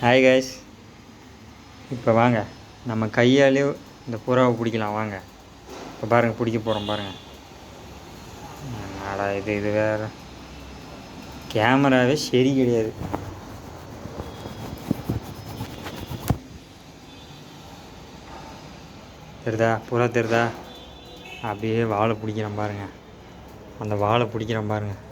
Hi guys, இப்போ வாங்க நம்ம கையாலே இந்த புறாவை பிடிக்கலாம். வாங்க இப்போ பாருங்கள், பிடிக்க போகிறோம் பாருங்கள். இது வேறு கேமராவே சரி கிடையாது. தெரிதா புறா தெரிதா? அப்படியே வாழை பிடிக்கிறோம் பாருங்கள். அந்த வாழை பிடிக்கிறோம் பாருங்கள்.